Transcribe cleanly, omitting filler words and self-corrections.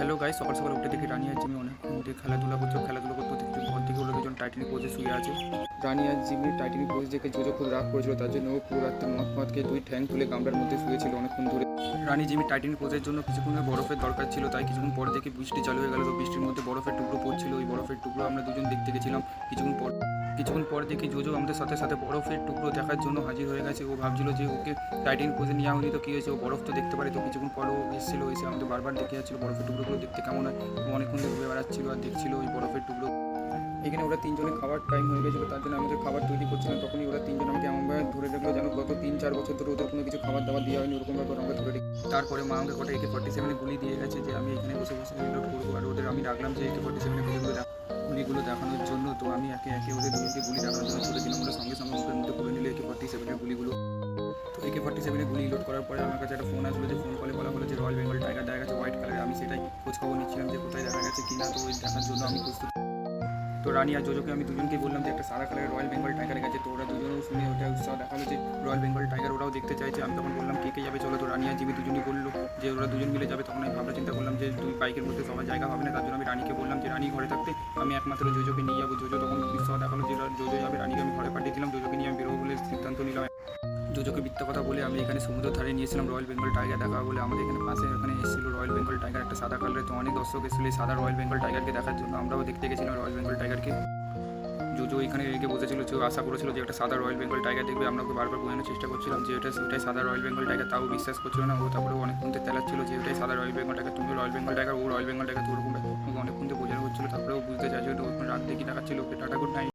Hello guys, সকাল সকাল উঠে দেখি রানি আর জিমি অনেকক্ষণ থেকে খেলাধুলা করতে করতে কিছু ঘর থেকে ওরা দুজন টাইটানিক পোজে শুয়ে আছে। রানি আর জিমি টাইটানিক পোজ দেখে জোজো খুব রাগ করেছিল, তার জন্য ও পুরো রাত্রে মদ খেয়ে দুই ঠ্যাং তুলে গামলার মধ্যে শুয়েছিল অনেকক্ষণ ধরে। রানি জিমি টাইটানিক পোজের জন্য কিছুক্ষণের বরফের দরকার ছিল, তাই কিছুক্ষণ পরে দেখে বৃষ্টি চালু হয়ে গেল। তো বৃষ্টির মধ্যে বরফের টুকরো পড়ছিল, ওই বরফের টুকরো আমরা দুজন দেখতে গেছিলাম। কিছুক্ষণ পর দেখি জোজো আমাদের সাথে সাথে বরফের টুকরো দেখার জন্য হাজির হয়ে গেছে। ও ভাবছিল যে ওকে টাইটানিক পোজে নেওয়া হয়নি তো কী হয়েছে, ও বরফ তো দেখতে পারে। তো কিছুক্ষণ পর ও এসেছিলো, এসে আমাদের বারবার দেখে যাচ্ছিলো বরফের টুকরোগুলো দেখতে কেমন হয়। ও অনেকক্ষণ ধরে ঘুরে বেড়াচ্ছিলো আর দেখছিলো ওই বরফের টুকরো। এখানে ওরা তিনজনে খাবার টাইম হয়ে গেছিলো, তার জন্য আমাদের খাবার তৈরি করছিলাম। তখনই ওরা তিনজন আমাকে এমনভাবে ধরে রাখলো যেন গত 3-4 বছর ধরে ওদের কোনো কিছু খাবার দাবার দেওয়া হয়নি, ওরকমভাবে আমরা ধরে রেখে। তারপরে মা আমাকে কটা AK-47 গুলি দিয়ে গেছে যে আমি এখানে বসে বসে রিলোড করবো। আর ওদের আমি ডাকলাম যে AK-47 গুলিগুলো দেখানোর জন্য। তো আমি একে একে ওদের দুজনকে গুলি দেখানোর জন্য ছেড়ে দিলাম। ওরা সঙ্গে সঙ্গে মুখের মধ্যে করে নিল AK-47 গুলিগুলো। তো AK-47 গুলি লোড করার পরে আমার কাছে একটা ফোন আসলো, যে ফোন কলে বলা হলো যে রয়্যাল বেঙ্গল টাইগার দেখা গেছে হোয়াইট কালারের। আমি সেটাই খোঁজ খবর নিচ্ছিলাম যে কোথায় দেখা গেছে কিনা। তো ওই দেখার জন্য আমি প্রস্তুত। তো রানি আর জোজোকে আমি দুজনকে বললাম যে একটা সাদা কালারের রয়্যাল বেঙ্গল টাইগার গেছে। তো ওরা দুজনেও শুনে ওটা উৎসাহ দেখালো যে রয়্যাল বেঙ্গল টাইগার ওরাও দেখতে চাইছে। আমি তখন বললাম কে কে যাবে চলো। তো রানি আর জিমি দুজনই বললো যে ওরা দুজন মিলে যাবে। তখন আমি ভাবনা চিন্তা করলাম যে দুই বাইকের মধ্যে সবার জায়গা হবে না, তার জন্য আমি রানিকে বললাম যে রানি ঘরে থাকতে আমি একমাত্র জোজোকে নিয়ে যাবো। জোজো তখন উৎসাহ দেখালো যে জোজো যাবে, রানিকে আমি ঘরে পাঠিয়ে দিলাম। জোজোকে নিয়ে আমি বেরোবো বলে সিদ্ধান্ত নিলাম। জোজোকে মিথ্যা কথা বলে আমি এখানে সমুদ্র ধারে নিয়েছিলাম রয়্যাল বেঙ্গল টাইগার দেখা বলে। আমাদের এখানে পাশে এখানে এসেছিল রয়্যাল বেঙ্গল টাইগার একটা সাদা কালারের। তো অনেক দর্শক এসেছিল এই সাদা রয়্যাল বেঙ্গল টাইগারকে দেখার জন্য। আমরাও দেখতে গেছিলাম রয়্যাল বেঙ্গল টাইগারকে। জোজো এখানে রেগে বসেছিল, যে আশা করেছিল যে একটা সাদা রয়্যাল বেঙ্গল টাইগার দেখবে। আমরা ওকে বারবার বোঝানোর চেষ্টা করছিলাম যে ওটাই সাদা রয়্যাল বেঙ্গল টাইগার, তাও বিশ্বাস করছিল না ও। তারপরে অনেকক্ষণ থেকে তেলাচ্ছিল যে ওটাই সাদা রয়্যাল বেঙ্গল টাইগার, তুমি রয়্যাল বেঙ্গল টাইগার, ও রয়্যাল বেঙ্গল টাইগার। তো ওরকম ওকে অনেকক্ষণ থেকে বোঝানো হচ্ছিল। তারপরে ও বুঝতে চাইছিল, তো ওখানে রাগ দেখি দেখাচ্ছিল। ওকে টাটা গুড নাইট।